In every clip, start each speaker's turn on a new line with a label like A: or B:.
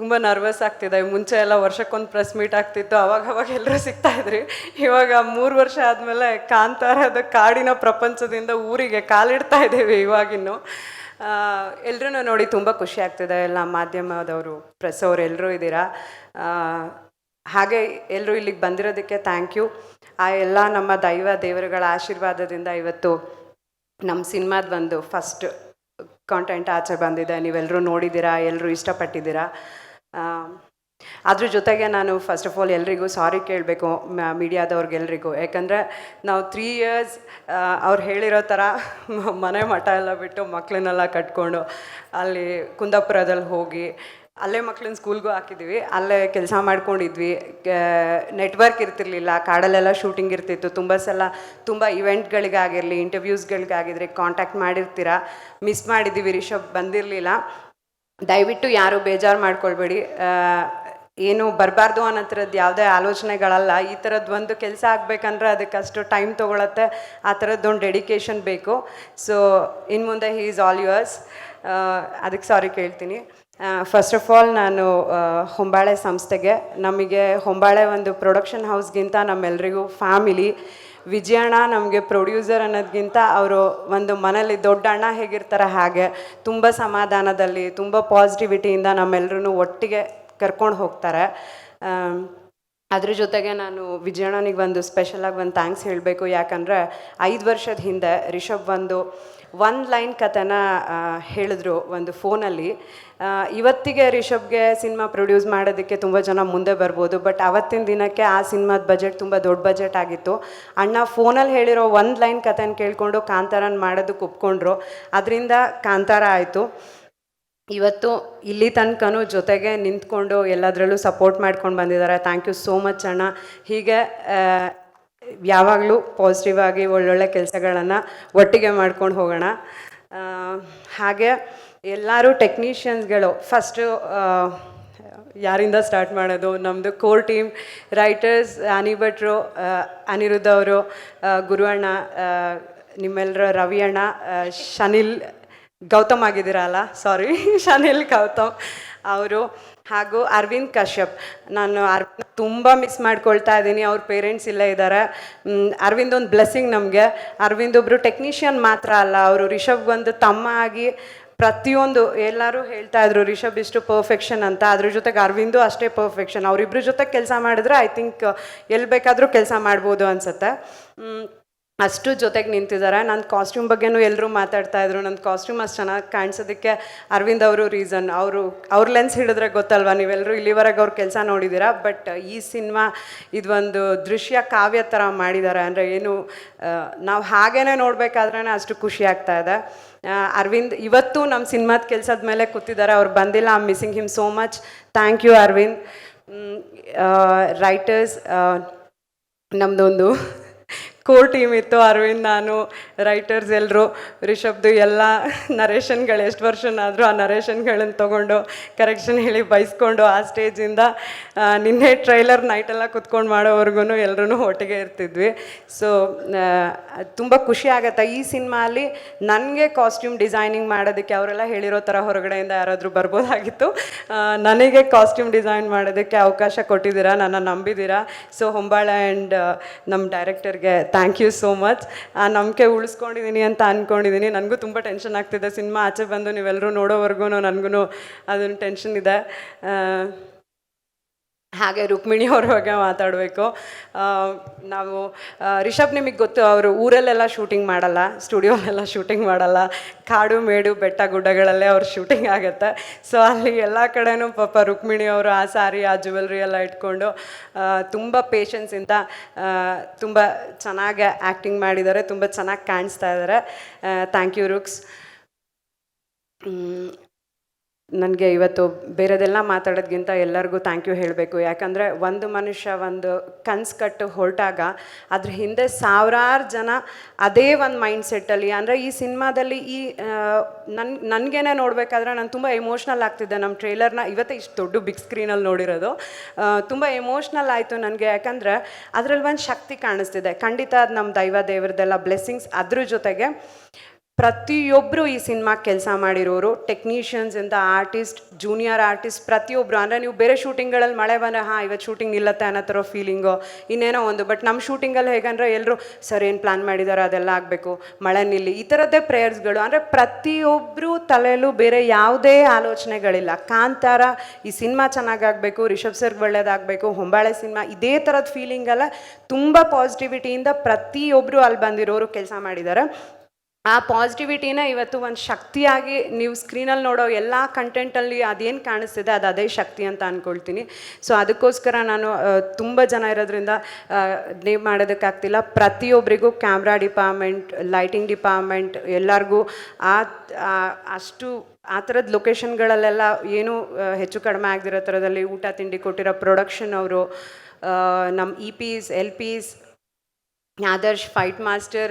A: ತುಂಬ ನರ್ವಸ್ ಆಗ್ತಿದೆ. ಮುಂಚೆ ಎಲ್ಲ ವರ್ಷಕ್ಕೊಂದು ಪ್ರೆಸ್ ಮೀಟ್ ಆಗ್ತಿತ್ತು, ಅವಾಗ ಎಲ್ಲರೂ ಸಿಗ್ತಾಯಿದ್ರಿ. ಇವಾಗ 3 ವರ್ಷ ಆದಮೇಲೆ ಕಾಂತಾರದ ಕಾಡಿನ ಪ್ರಪಂಚದಿಂದ ಊರಿಗೆ ಕಾಲಿಡ್ತಾ ಇದ್ದೀವಿ ಇವಾಗಿನ್ನು. ಎಲ್ಲರೂ ನೋಡಿ ತುಂಬ ಖುಷಿ ಆಗ್ತಿದೆ. ಎಲ್ಲ ಮಾಧ್ಯಮದವರು, ಪ್ರೆಸ್ ಅವರು ಎಲ್ಲರೂ ಇದ್ದೀರಾ. ಹಾಗೆ ಎಲ್ಲರೂ ಇಲ್ಲಿಗೆ ಬಂದಿರೋದಕ್ಕೆ ಥ್ಯಾಂಕ್ ಯು. ಆ ಎಲ್ಲ ನಮ್ಮ ದೇವರುಗಳ ಆಶೀರ್ವಾದದಿಂದ ಇವತ್ತು ನಮ್ಮ ಸಿನಿಮಾದ ಒಂದು ಫಸ್ಟ್ ಕಾಂಟೆಂಟ್ ಆಚೆ ಬಂದಿದೆ. ನೀವೆಲ್ಲರೂ ನೋಡಿದ್ದೀರಾ, ಎಲ್ಲರೂ ಇಷ್ಟಪಟ್ಟಿದ್ದೀರಾ. ಅದ್ರ ಜೊತೆಗೆ ನಾನು ಫಸ್ಟ್ ಆಫ್ ಆಲ್ ಎಲ್ರಿಗೂ ಸಾರಿ ಕೇಳಬೇಕು, ಮೀಡಿಯಾದವ್ರಿಗೆಲ್ರಿಗೂ. ಯಾಕಂದರೆ ನಾವು 3 ಇಯರ್ಸ್ ಅವ್ರು ಹೇಳಿರೋ ಥರ ಮನೆ ಮಠ ಎಲ್ಲ ಬಿಟ್ಟು ಮಕ್ಕಳನ್ನೆಲ್ಲ ಕಟ್ಕೊಂಡು ಅಲ್ಲಿ ಕುಂದಾಪುರದಲ್ಲಿ ಹೋಗಿ ಅಲ್ಲೇ ಮಕ್ಳನ್ನ ಸ್ಕೂಲ್ಗೂ ಹಾಕಿದ್ವಿ, ಅಲ್ಲೇ ಕೆಲಸ ಮಾಡ್ಕೊಂಡಿದ್ವಿ. ನೆಟ್ವರ್ಕ್ ಇರ್ತಿರ್ಲಿಲ್ಲ, ಕಾಡಲ್ಲೆಲ್ಲ ಶೂಟಿಂಗ್ ಇರ್ತಿತ್ತು. ತುಂಬ ಸಲ ತುಂಬ ಇವೆಂಟ್ಗಳಿಗಾಗಿರಲಿ, ಇಂಟರ್ವ್ಯೂಸ್ಗಳಿಗಾಗಿದ್ರೆ ಕಾಂಟ್ಯಾಕ್ಟ್ ಮಾಡಿರ್ತೀರ. ಮಿಸ್ ಮಾಡಿದ್ದೀವಿ, ರಿಷಬ್ ಬಂದಿರಲಿಲ್ಲ. ದಯವಿಟ್ಟು ಯಾರು ಬೇಜಾರು ಮಾಡ್ಕೊಳ್ಬೇಡಿ. ಏನು ಬರಬಾರ್ದು ಅನ್ನೋ ಥರದ್ದು ಯಾವುದೇ ಆಲೋಚನೆಗಳಲ್ಲ. ಈ ಥರದ್ದು ಒಂದು ಕೆಲಸ ಆಗಬೇಕಂದ್ರೆ ಅದಕ್ಕಷ್ಟು ಟೈಮ್ ತೊಗೊಳತ್ತೆ, ಆ ಥರದ್ದೊಂದು ಡೆಡಿಕೇಶನ್ ಬೇಕು. ಸೊ ಇನ್ನು ಮುಂದೆ ಹಿ ಈಸ್ ಆಲ್ ಯುವರ್ಸ್. ಅದಕ್ಕೆ ಸಾರಿ ಕೇಳ್ತೀನಿ. ಫಸ್ಟ್ ಆಫ್ ಆಲ್ ನಾನು ಹೊಂಬಾಳೆ ಸಂಸ್ಥೆಗೆ, ನಮಗೆ ಹೊಂಬಾಳೆ ಒಂದು ಪ್ರೊಡಕ್ಷನ್ ಹೌಸ್ಗಿಂತ ನಮ್ಮೆಲ್ಲರಿಗೂ ಫ್ಯಾಮಿಲಿ. ವಿಜಯಣ್ಣ ನಮಗೆ ಪ್ರೊಡ್ಯೂಸರ್ ಅನ್ನೋದಕ್ಕಿಂತ ಅವರು ಒಂದು ಮನೇಲಿ ದೊಡ್ಡ ಅಣ್ಣ ಹೇಗಿರ್ತಾರೆ ಹಾಗೆ ತುಂಬ ಸಮಾಧಾನದಲ್ಲಿ, ತುಂಬ ಪಾಸಿಟಿವಿಟಿಯಿಂದ ನಮ್ಮೆಲ್ಲರೂ ಒಟ್ಟಿಗೆ ಕರ್ಕೊಂಡು ಹೋಗ್ತಾರೆ. ಅದ್ರ ಜೊತೆಗೆ ನಾನು ವಿಜಯಣ್ಣನಿಗೆ ಒಂದು ಸ್ಪೆಷಲಾಗಿ ಒಂದು ಥ್ಯಾಂಕ್ಸ್ ಹೇಳಬೇಕು. ಯಾಕಂದರೆ 5 ವರ್ಷದ ಹಿಂದೆ ರಿಷಬ್ ಒಂದು ಲೈನ್ ಕಥೆನ ಹೇಳಿದ್ರು ಒಂದು ಫೋನಲ್ಲಿ. ಇವತ್ತಿಗೆ ರಿಷಬ್ಗೆ ಸಿನಿಮಾ ಪ್ರೊಡ್ಯೂಸ್ ಮಾಡೋದಕ್ಕೆ ತುಂಬ ಜನ ಮುಂದೆ ಬರ್ಬೋದು, ಬಟ್ ಆವತ್ತಿನ ದಿನಕ್ಕೆ ಆ ಸಿನಿಮಾದ ಬಜೆಟ್ ತುಂಬ ದೊಡ್ಡ ಬಜೆಟ್ ಆಗಿತ್ತು. ಅಣ್ಣ ಫೋನಲ್ಲಿ ಹೇಳಿರೋ ಒಂದು ಲೈನ್ ಕಥೆನ ಕೇಳಿಕೊಂಡು ಕಾಂತಾರನ ಮಾಡೋದಕ್ಕೆ ಒಪ್ಕೊಂಡ್ರು. ಅದರಿಂದ ಕಾಂತಾರ ಆಯಿತು. ಇವತ್ತು ಇಲ್ಲಿ ತನಕನೂ ಜೊತೆಗೆ ನಿಂತ್ಕೊಂಡು ಎಲ್ಲದರಲ್ಲೂ ಸಪೋರ್ಟ್ ಮಾಡ್ಕೊಂಡು ಬಂದಿದ್ದಾರೆ. ಥ್ಯಾಂಕ್ ಯು ಸೋ ಮಚ್ ಅಣ್ಣ. ಹೀಗೆ ಯಾವಾಗಲೂ ಪಾಸಿಟಿವ್ ಆಗಿ ಒಳ್ಳೊಳ್ಳೆ ಕೆಲಸಗಳನ್ನು ಒಟ್ಟಿಗೆ ಮಾಡ್ಕೊಂಡು ಹೋಗೋಣ. ಹಾಗೆ ಎಲ್ಲರೂ ಟೆಕ್ನಿಷಿಯನ್ಸ್ಗಳು, ಫಸ್ಟು ಯಾರಿಂದ ಸ್ಟಾರ್ಟ್ ಮಾಡೋದು? ನಮ್ಮದು ಕೋರ್ ಟೀಮ್ ರೈಟರ್ಸ್ ಅನಿ ಭಟ್ರು, ಅನಿರುದ್ಧ ಅವರು, ಗುರು ಅಣ್ಣ, ನಿಮ್ಮೆಲ್ಲರ ರವಿ ಅಣ್ಣ, ಶನಿಲ್ ಗೌತಮ್ ಆಗಿದ್ದೀರಲ್ಲ, ಸಾರಿ ಶನಿಲ್ ಗೌತಮ್ ಅವರು, ಹಾಗೂ ಅರವಿಂದ್ ಕಶ್ಯಪ್. ನಾನು ಅರವಿಂದ್ ತುಂಬ ಮಿಸ್ ಮಾಡ್ಕೊಳ್ತಾ ಇದ್ದೀನಿ. ಅವ್ರ ಪೇರೆಂಟ್ಸ್ ಇಲ್ಲೇ ಇದ್ದಾರೆ. ಅರವಿಂದ್ ಒಂದು ಬ್ಲೆಸ್ಸಿಂಗ್ ನಮಗೆ. ಅರವಿಂದ್ ಒಬ್ಬರು ಟೆಕ್ನಿಷಿಯನ್ ಮಾತ್ರ ಅಲ್ಲ, ಅವರು ರಿಷಬ್ಗೊಂದು ತಮ್ಮ ಆಗಿ ಪ್ರತಿಯೊಂದು, ಎಲ್ಲರೂ ಹೇಳ್ತಾ ಇದ್ರು ರಿಷಬ್ ಇಷ್ಟು ಪರ್ಫೆಕ್ಷನ್ ಅಂತ. ಅದ್ರ ಜೊತೆಗೆ ಅರವಿಂದು ಅಷ್ಟೇ ಪರ್ಫೆಕ್ಷನ್. ಅವರಿಬ್ಬರ ಜೊತೆ ಕೆಲಸ ಮಾಡಿದ್ರೆ ಐ ಥಿಂಕ್ ಎಲ್ಲಿ ಬೇಕಾದರೂ ಕೆಲಸ ಮಾಡ್ಬೋದು ಅನಿಸುತ್ತೆ. ಅಷ್ಟು ಜೊತೆಗೆ ನಿಂತಿದ್ದಾರೆ. ನನ್ನ ಕಾಸ್ಟ್ಯೂಮ್ ಬಗ್ಗೆನೂ ಎಲ್ಲರೂ ಮಾತಾಡ್ತಾಯಿದ್ರು. ನನ್ನ ಕಾಸ್ಟ್ಯೂಮ್ ಅಷ್ಟು ಚೆನ್ನಾಗಿ ಕಾಣಿಸೋದಕ್ಕೆ ಅರವಿಂದ್ ಅವರು ರೀಸನ್. ಅವ್ರ ಲೆನ್ಸ್ ಹಿಡಿದ್ರೆ ಗೊತ್ತಲ್ವ, ನೀವೆಲ್ಲರೂ ಇಲ್ಲಿವರೆಗೆ ಅವ್ರ ಕೆಲಸ ನೋಡಿದ್ದೀರಾ. ಬಟ್ ಈ ಸಿನಿಮಾ ಇದೊಂದು ದೃಶ್ಯ ಕಾವ್ಯ ಥರ ಮಾಡಿದ್ದಾರೆ. ಅಂದರೆ ಏನು, ನಾವು ಹಾಗೇ ನೋಡಬೇಕಾದ್ರೇ ಅಷ್ಟು ಖುಷಿ ಆಗ್ತಾ ಇದೆ. ಅರವಿಂದ್ ಇವತ್ತು ನಮ್ಮ ಸಿನಿಮಾದ ಕೆಲಸದ ಮೇಲೆ ಕೂತಿದ್ದಾರೆ. ಅವ್ರು ಬಂದಿಲ್ಲ. I am missing him so much. Thank you Aravind. Writers, ನಮ್ಮದೊಂದು ಕೋರ್ ಟೀಮ್ ಇತ್ತು. ಅರವಿಂದ್, ನಾನು, ರೈಟರ್ಸ್ ಎಲ್ಲರೂ. ರಿಷಬ್ದು ಎಲ್ಲ ನರೇಷನ್ಗಳು ಎಷ್ಟು ವರ್ಷನಾದರೂ ಆ ನರೇಷನ್ಗಳನ್ನು ತೊಗೊಂಡು ಕರೆಕ್ಷನ್ ಹೇಳಿ ಬಯಸ್ಕೊಂಡು ಆ ಸ್ಟೇಜಿಂದ ನಿನ್ನೆ ಟ್ರೈಲರ್ ನೈಟೆಲ್ಲ ಕುತ್ಕೊಂಡು ಮಾಡೋವರೆಗೂ ಎಲ್ಲರೂ ಒಟ್ಟಿಗೆ ಇರ್ತಿದ್ವಿ. ಸೊ ತುಂಬ ಖುಷಿ ಆಗುತ್ತೆ. ಈ ಸಿನಿಮಾಲಿ ನನಗೆ ಕಾಸ್ಟ್ಯೂಮ್ ಡಿಸೈನಿಂಗ್ ಮಾಡೋದಕ್ಕೆ ಅವರೆಲ್ಲ ಹೇಳಿರೋ ಥರ ಹೊರಗಡೆಯಿಂದ ಯಾರಾದರೂ ಬರ್ಬೋದಾಗಿತ್ತು. ನನಗೆ ಕಾಸ್ಟ್ಯೂಮ್ ಡಿಸೈನ್ ಮಾಡೋದಕ್ಕೆ ಅವಕಾಶ ಕೊಟ್ಟಿದ್ದೀರಾ, ನನ್ನ ನಂಬಿದ್ದೀರಾ. ಸೊ ಹೊಂಬಾಳೆ ಆ್ಯಂಡ್ ನಮ್ಮ ಡೈರೆಕ್ಟರ್ಗೆ ಥ್ಯಾಂಕ್ ಯು ಸೋ ಮಚ್. ಆ ನಂಬಿಕೆ ಉಳಿಸ್ಕೊಂಡಿದ್ದೀನಿ ಅಂತ ಅಂದ್ಕೊಂಡಿದ್ದೀನಿ. ನನಗೂ ತುಂಬ ಟೆನ್ಷನ್ ಆಗ್ತಿದೆ. ಸಿನಿಮಾ ಆಚೆ ಬಂದು ನೀವೆಲ್ಲರೂ ನೋಡೋವರೆಗೂ ನನಗೂ ಅದನ್ನು ಟೆನ್ಷನ್ ಇದೆ. ಹಾಗೆ ರುಕ್ಮಿಣಿ ಅವ್ರ ಬಗ್ಗೆ ಮಾತಾಡಬೇಕು. ನಾವು ರಿಷಬ್ ನಿಮಗೆ ಗೊತ್ತು, ಅವರು ಊರಲ್ಲೆಲ್ಲ ಶೂಟಿಂಗ್ ಮಾಡಲ್ಲ, ಸ್ಟುಡಿಯೋಲೆಲ್ಲ ಶೂಟಿಂಗ್ ಮಾಡಲ್ಲ. ಕಾಡು ಮೇಡು ಬೆಟ್ಟ ಗುಡ್ಡಗಳಲ್ಲೇ ಅವ್ರ ಶೂಟಿಂಗ್ ಆಗುತ್ತೆ. ಸೊ ಅಲ್ಲಿ ಎಲ್ಲ ಕಡೆನೂ ಪಾಪ ರುಕ್ಮಿಣಿ ಅವರು ಆ ಸಾರಿ, ಆ ಜ್ಯುವೆಲ್ರಿ ಎಲ್ಲ ಇಟ್ಕೊಂಡು ತುಂಬ ಪೇಷನ್ಸಿಂದ ತುಂಬ ಚೆನ್ನಾಗಿ ಆ್ಯಕ್ಟಿಂಗ್ ಮಾಡಿದ್ದಾರೆ. ತುಂಬ ಚೆನ್ನಾಗಿ ಕಾಣಿಸ್ತಾ ಇದ್ದಾರೆ. Thank you Ruks. ನನಗೆ ಇವತ್ತು ಬೇರೆದೆಲ್ಲ ಮಾತಾಡೋದ್ಕಿಂತ ಎಲ್ಲರಿಗೂ ಥ್ಯಾಂಕ್ ಯು ಹೇಳಬೇಕು. ಯಾಕಂದರೆ ಒಂದು ಮನುಷ್ಯ ಒಂದು ಕನಸು ಕಟ್ಟು ಹೊರಟಾಗ ಅದ್ರ ಹಿಂದೆ ಸಾವಿರಾರು ಜನ ಅದೇ ಒಂದು ಮೈಂಡ್ ಸೆಟ್ಟಲ್ಲಿ. ಅಂದರೆ ಈ ಸಿನಿಮಾದಲ್ಲಿ ನನಗೇನೆ ನೋಡಬೇಕಾದ್ರೆ ನಾನು ತುಂಬ ಎಮೋಷ್ನಲ್ ಆಗ್ತಿದ್ದೆ. ನಮ್ಮ ಟ್ರೇಲರ್ನ ಇವತ್ತೇ ಇಷ್ಟು ದೊಡ್ಡ ಬಿಗ್ ಸ್ಕ್ರೀನಲ್ಲಿ ನೋಡಿರೋದು. ತುಂಬ ಎಮೋಷ್ನಲ್ ಆಯಿತು ನನಗೆ. ಯಾಕಂದರೆ ಅದರಲ್ಲಿ ಒಂದು ಶಕ್ತಿ ಕಾಣಿಸ್ತಿದೆ. ಖಂಡಿತ ಅದು ನಮ್ಮ ದೇವ್ರದ್ದೆಲ್ಲ ಬ್ಲೆಸ್ಸಿಂಗ್ಸ್. ಅದ್ರ ಜೊತೆಗೆ ಪ್ರತಿಯೊಬ್ಬರು ಈ ಸಿನಿಮಾ ಕೆಲಸ ಮಾಡಿರೋರು, ಟೆಕ್ನಿಷಿಯನ್ಸಿಂದ ಆರ್ಟಿಸ್ಟ್, ಜೂನಿಯರ್ ಆರ್ಟಿಸ್ಟ್, ಪ್ರತಿಯೊಬ್ಬರು. ಅಂದರೆ ನೀವು ಬೇರೆ ಶೂಟಿಂಗ್ಗಳಲ್ಲಿ ಮಳೆ ಬಂದರೆ ಇವತ್ತು ಶೂಟಿಂಗ್ ನಿಲ್ಲತ್ತೆ ಅನ್ನೋ ಥರ ಫೀಲಿಂಗು, ಇನ್ನೇನೋ ಒಂದು. ಬಟ್ ನಮ್ಮ ಶೂಟಿಂಗಲ್ಲಿ ಹೇಗಂದರೆ ಎಲ್ಲರೂ ಸರ್ ಏನು ಪ್ಲ್ಯಾನ್ ಮಾಡಿದ್ದಾರೆ ಅದೆಲ್ಲ ಆಗಬೇಕು, ಮಳೆ ನಿಲ್ಲಿ, ಈ ಥರದ್ದೇ ಪ್ರೇಯರ್ಸ್ಗಳು. ಅಂದರೆ ಪ್ರತಿಯೊಬ್ಬರು ತಲೆಯಲ್ಲೂ ಬೇರೆ ಯಾವುದೇ ಆಲೋಚನೆಗಳಿಲ್ಲ. ಕಾಂತಾರ ಈ ಸಿನಿಮಾ ಚೆನ್ನಾಗಾಗಬೇಕು, ರಿಷಬ್ ಸರ್ಗೆ ಒಳ್ಳೇದಾಗಬೇಕು, ಹೊಂಬಾಳೆ ಸಿನಿಮಾ, ಇದೇ ಥರದ ಫೀಲಿಂಗಲ್ಲ ತುಂಬ ಪಾಸಿಟಿವಿಟಿಯಿಂದ ಪ್ರತಿಯೊಬ್ಬರು ಅಲ್ಲಿ ಬಂದಿರೋರು ಕೆಲಸ ಮಾಡಿದ್ದಾರೆ. ಆ ಪಾಸಿಟಿವಿಟಿನ ಇವತ್ತು ಒಂದು ಶಕ್ತಿಯಾಗಿ ನೀವು ಸ್ಕ್ರೀನಲ್ಲಿ ನೋಡೋ ಎಲ್ಲ ಕಂಟೆಂಟಲ್ಲಿ ಅದೇನು ಕಾಣಿಸ್ತಿದೆ ಅದು ಅದೇ ಶಕ್ತಿ ಅಂತ ಅಂದ್ಕೊಳ್ತೀನಿ. ಸೊ ಅದಕ್ಕೋಸ್ಕರ ನಾನು ತುಂಬ ಜನ ಇರೋದ್ರಿಂದ ನೇಮ್ ಮಾಡೋದಕ್ಕಾಗ್ತಿಲ್ಲ. ಪ್ರತಿಯೊಬ್ಬರಿಗೂ ಕ್ಯಾಮ್ರಾ ಡಿಪಾರ್ಟ್ಮೆಂಟ್, ಲೈಟಿಂಗ್ ಡಿಪಾರ್ಟ್ಮೆಂಟ್ ಎಲ್ಲರಿಗೂ ಅಷ್ಟು ಆ ಥರದ ಲೊಕೇಶನ್ಗಳಲ್ಲೆಲ್ಲ ಏನೂ ಹೆಚ್ಚು ಕಡಿಮೆ ಆಗದಿರೋ ಥರದಲ್ಲಿ ಊಟ ತಿಂಡಿ ಕೊಟ್ಟಿರೋ ಪ್ರೊಡಕ್ಷನ್ ಅವರು, ನಮ್ಮ EPs, LPs, Adarsh, fight master,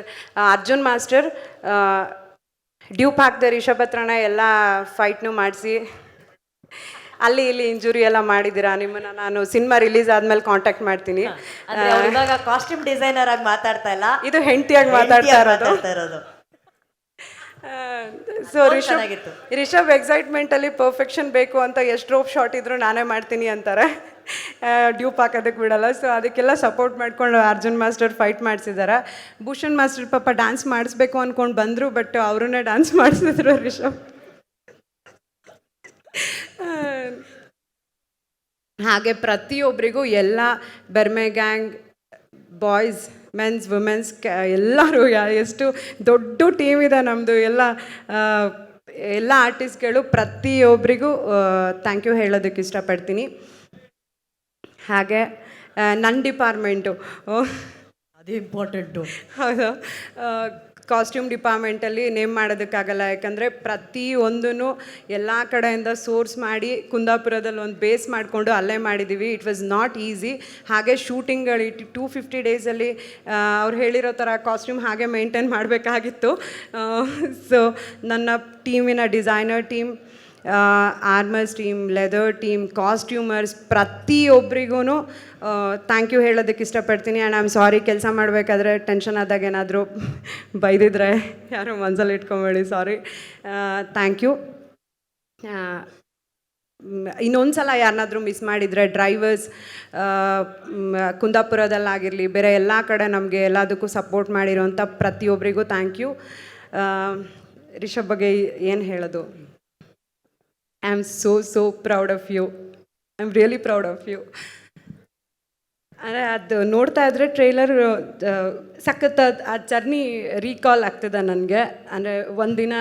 A: Arjun master, dupe ಹಾಕ್ದೆ ರಿಷಬ್ ಹತ್ರನ ಎಲ್ಲ ಫೈಟ್ನು ಮಾಡಿಸಿ ಅಲ್ಲಿ ಇಲ್ಲಿ ಇಂಜುರಿ ಎಲ್ಲ ಮಾಡಿದ್ದೀರಾ. ನಿಮ್ಮನ್ನು ನಾನು ಸಿನಿಮಾ ರಿಲೀಸ್ ಆದ್ಮೇಲೆ ಕಾಂಟ್ಯಾಕ್ಟ್ ಮಾಡ್ತೀನಿ.
B: ಇವಾಗ ಕಾಸ್ಟ್ಯೂಮ್ ಡಿಸೈನರ್ ಆಗಿ ಮಾತಾಡ್ತಾ ಇಲ್ಲ,
A: ಇದು ಹೆಂಡತಿಯಾಗಿ ಮಾತಾಡ್ತಾ ಇರೋದು. ಸೊ ರಿಷಬ್ ಎಕ್ಸೈಟ್ಮೆಂಟಲ್ಲಿ ಪರ್ಫೆಕ್ಷನ್ ಬೇಕು ಅಂತ ಎಷ್ಟು ರೋಪ್ ಶಾಟ್ ಇದ್ರು ನಾನೇ ಮಾಡ್ತೀನಿ ಅಂತಾರೆ, ಡ್ಯೂಪ್ ಹಾಕೋದಕ್ಕೆ ಬಿಡಲ್ಲ. ಸೊ ಅದಕ್ಕೆಲ್ಲ ಸಪೋರ್ಟ್ ಮಾಡ್ಕೊಂಡು ಅರ್ಜುನ್ ಮಾಸ್ಟರ್ ಫೈಟ್ ಮಾಡಿಸಿದ್ದಾರೆ. ಭೂಷಣ್ ಮಾಸ್ಟರ್ ಪಾಪ ಡ್ಯಾನ್ಸ್ ಮಾಡಿಸ್ಬೇಕು ಅಂದ್ಕೊಂಡು ಬಂದರು, ಬಟ್ ಅವ್ರನ್ನೇ ಡ್ಯಾನ್ಸ್ ಮಾಡಿಸಿದ್ರು ರಿಷಬ್. ಹಾಗೆ ಪ್ರತಿಯೊಬ್ಬರಿಗೂ ಎಲ್ಲ ಬೆರ್ಮೆ ಗ್ಯಾಂಗ್, ಬಾಯ್ಸ್, ಮೆನ್ಸ್, ವುಮೆನ್ಸ್ ಎಲ್ಲರೂ ಎಷ್ಟು ದೊಡ್ಡ ಟೀಮ್ ಇದೆ ನಮ್ಮದು. ಎಲ್ಲ ಆರ್ಟಿಸ್ಟ್ಗಳು ಪ್ರತಿಯೊಬ್ಬರಿಗೂ ಥ್ಯಾಂಕ್ ಯು ಹೇಳೋದಕ್ಕೆ ಇಷ್ಟಪಡ್ತೀನಿ. ಹಾಗೆ ನನ್ನ ಡಿಪಾರ್ಟ್ಮೆಂಟು
B: ಅದು ಇಂಪಾರ್ಟೆಂಟು.
A: ಹೌದು, ಕಾಸ್ಟ್ಯೂಮ್ ಡಿಪಾರ್ಟ್ಮೆಂಟಲ್ಲಿ ನೇಮ್ ಮಾಡೋದಕ್ಕಾಗಲ್ಲ, ಯಾಕಂದರೆ ಪ್ರತಿಯೊಂದೂ ಎಲ್ಲ ಕಡೆಯಿಂದ ಸೋರ್ಸ್ ಮಾಡಿ ಕುಂದಾಪುರದಲ್ಲಿ ಒಂದು ಬೇಸ್ ಮಾಡಿಕೊಂಡು ಅಲ್ಲೇ ಮಾಡಿದ್ದೀವಿ. It was not easy. ಹಾಗೆ ಶೂಟಿಂಗ್ಗಳು 250 ಡೇಸಲ್ಲಿ ಅವ್ರು ಹೇಳಿರೋ ಥರ ಕಾಸ್ಟ್ಯೂಮ್ ಹಾಗೆ ಮೇಂಟೈನ್ ಮಾಡಬೇಕಾಗಿತ್ತು. ಸೊ ನನ್ನ ಟೀಮಿನ designer team, armours team, leather team, costumers ಪ್ರತಿಯೊಬ್ಬರಿಗೂ ಥ್ಯಾಂಕ್ ಯು ಹೇಳೋದಕ್ಕೆ ಇಷ್ಟಪಡ್ತೀನಿ. ಆ್ಯಂಡ್ ಐ ಆಮ್ ಸಾರಿ, ಕೆಲಸ ಮಾಡಬೇಕಾದ್ರೆ ಟೆನ್ಷನ್ ಆದಾಗ ಏನಾದರೂ ಬೈದಿದ್ರೆ ಯಾರು ಮನಸ್ಸಲ್ಲಿ ಇಟ್ಕೊಂಬೇಡಿ, ಸಾರಿ. Thank you. ಇನ್ನೊಂದು ಸಲ ಯಾರನ್ನಾದರೂ ಮಿಸ್ ಮಾಡಿದರೆ ಡ್ರೈವರ್ಸ್, ಕುಂದಾಪುರದಲ್ಲಾಗಿರಲಿ ಬೇರೆ ಎಲ್ಲ ಕಡೆ ನಮಗೆ ಎಲ್ಲದಕ್ಕೂ ಸಪೋರ್ಟ್ ಮಾಡಿರೋಂಥ ಪ್ರತಿಯೊಬ್ಬರಿಗೂ ಥ್ಯಾಂಕ್ ಯು. ರಿಷಬ್ ಬಗ್ಗೆ ಏನು ಹೇಳೋದು? I am so proud of you. I am really proud of you. ಅಂದರೆ ಅದು ನೋಡ್ತಾ ಇದ್ದರೆ ಟ್ರೈಲರ್ ಸಖತ್ ಆ ಜರ್ನಿ ರೀಕಾಲ್ ಆಗ್ತಿದೆ ನನಗೆ. ಅಂದರೆ ಒಂದಿನ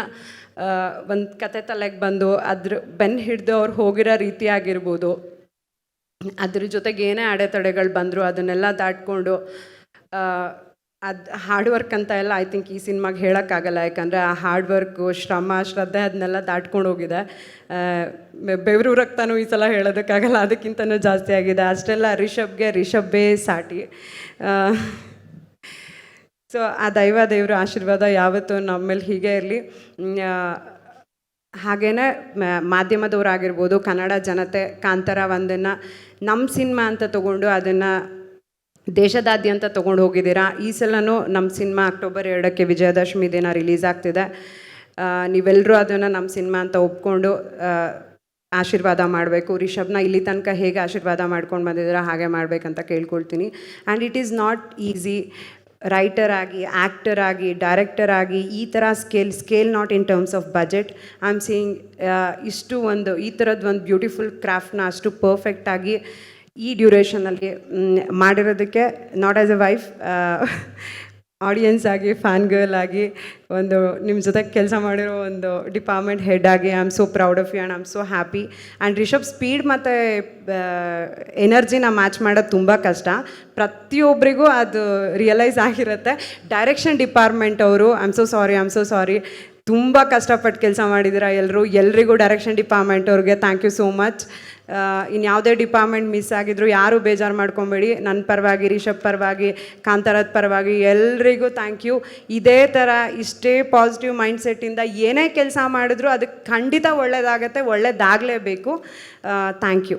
A: ಒಂದು ಕತೆ ತಲೆಗೆ ಬಂದು ಅದ್ರ ಬೆನ್ನು ಹಿಡಿದು ಅವ್ರು ಹೋಗಿರೋ ರೀತಿ ಆಗಿರ್ಬೋದು, ಅದ್ರ ಜೊತೆಗೆ ಏನೇ ಅಡೆತಡೆಗಳು ಬಂದರು ಅದನ್ನೆಲ್ಲ ದಾಟ್ಕೊಂಡು ಅದು ಹಾರ್ಡ್ ವರ್ಕ್ ಅಂತ ಎಲ್ಲ ಐ ಥಿಂಕ್ ಈ ಸಿನಿಮಾಗೆ ಹೇಳೋಕ್ಕಾಗಲ್ಲ. ಯಾಕಂದರೆ ಆ ಹಾರ್ಡ್ ವರ್ಕು, ಶ್ರಮ, ಶ್ರದ್ಧೆ ಅದನ್ನೆಲ್ಲ ದಾಟ್ಕೊಂಡು ಹೋಗಿದೆ. ಬೆವರು ರಕ್ತನೂ ಈ ಸಲ ಹೇಳೋದಕ್ಕಾಗಲ್ಲ, ಅದಕ್ಕಿಂತನೂ ಜಾಸ್ತಿ ಆಗಿದೆ. ಅಷ್ಟೆಲ್ಲ ರಿಷಬ್ಬೇ ಸಾಟಿ. ಸೊ ಆ ದೇವ್ರ ಆಶೀರ್ವಾದ ಯಾವತ್ತೂ ನಮ್ಮ ಮೇಲೆ ಹೀಗೆ ಇರಲಿ. ಹಾಗೆಯೇ ಮಾಧ್ಯಮದವರಾಗಿರ್ಬೋದು, ಕನ್ನಡ ಜನತೆ ಕಾಂತಾರ ಒಂದನ್ನು ನಮ್ಮ ಸಿನಿಮಾ ಅಂತ ತೊಗೊಂಡು ಅದನ್ನು ದೇಶದಾದ್ಯಂತ ತೊಗೊಂಡು ಹೋಗಿದ್ದೀರಾ. ಈ ಸಲನೂ ನಮ್ಮ ಸಿನಿಮಾ ಅಕ್ಟೋಬರ್ 2ಕ್ಕೆ ವಿಜಯದಶಮಿ ದಿನ ರಿಲೀಸ್ ಆಗ್ತಿದೆ. ನೀವೆಲ್ಲರೂ ಅದನ್ನು ನಮ್ಮ ಸಿನಿಮಾ ಅಂತ ಒಪ್ಕೊಂಡು ಆಶೀರ್ವಾದ ಮಾಡಬೇಕು. ರಿಷಬ್ನ ಇಲ್ಲಿ ತನಕ ಹೇಗೆ ಆಶೀರ್ವಾದ ಮಾಡ್ಕೊಂಡು ಬಂದಿದ್ದೀರಾ ಹಾಗೆ ಮಾಡಬೇಕಂತ ಕೇಳ್ಕೊಳ್ತೀನಿ. And it is not easy writer ಆಗಿ, ಆ್ಯಕ್ಟರ್ ಆಗಿ, ಡೈರೆಕ್ಟರ್ ಆಗಿ ಈ ಥರ scale not in terms of budget. I am seeing ಈ ಥರದ್ದು ಒಂದು ಬ್ಯೂಟಿಫುಲ್ ಕ್ರಾಫ್ಟ್ನ ಅಷ್ಟು ಪರ್ಫೆಕ್ಟಾಗಿ ಈ ಡ್ಯೂರೇಷನಲ್ಲಿ ಮಾಡಿರೋದಕ್ಕೆ, not as a wife, audience ಆಗಿ, ಫ್ಯಾನ್ ಗರ್ಲ್ ಆಗಿ, ಒಂದು ನಿಮ್ಮ ಜೊತೆ ಕೆಲಸ ಮಾಡಿರೋ ಒಂದು ಡಿಪಾರ್ಟ್ಮೆಂಟ್ ಹೆಡ್ ಆಗಿ I am so proud of you and I am so happy. And Rishab speed ಮತ್ತು ಎನರ್ಜಿನ ಮ್ಯಾಚ್ ಮಾಡೋದು ತುಂಬ ಕಷ್ಟ. ಪ್ರತಿಯೊಬ್ಬರಿಗೂ ಅದು ರಿಯಲೈಸ್ ಆಗಿರುತ್ತೆ. ಡೈರೆಕ್ಷನ್ ಡಿಪಾರ್ಟ್ಮೆಂಟ್ ಅವರು ಐ ಆಮ್ ಸೋ ಸಾರಿ ತುಂಬ ಕಷ್ಟಪಟ್ಟು ಕೆಲಸ ಮಾಡಿದ್ದೀರಾ ಎಲ್ರಿಗೂ ಡೈರೆಕ್ಷನ್ ಡಿಪಾರ್ಟ್ಮೆಂಟ್ ಅವ್ರಿಗೆ ಥ್ಯಾಂಕ್ ಯು ಸೋ ಮಚ್. ಇನ್ಯಾವುದೇ ಡಿಪಾರ್ಟ್ಮೆಂಟ್ ಮಿಸ್ ಆಗಿದ್ರು ಯಾರೂ ಬೇಜಾರು ಮಾಡ್ಕೊಬೇಡಿ. ನನ್ನ ಪರವಾಗಿ, ರಿಷಬ್ ಪರವಾಗಿ, ಕಾಂತಾರದ ಪರವಾಗಿ ಎಲ್ರಿಗೂ ಥ್ಯಾಂಕ್ ಯು. ಇದೇ ಥರ ಇಷ್ಟೇ ಪಾಸಿಟಿವ್ ಮೈಂಡ್ಸೆಟ್ಟಿಂದ ಏನೇ ಕೆಲಸ ಮಾಡಿದ್ರು ಅದಕ್ಕೆ ಖಂಡಿತ ಒಳ್ಳೆಯದಾಗತ್ತೆ, ಒಳ್ಳೆಯದಾಗಲೇಬೇಕು. Thank you.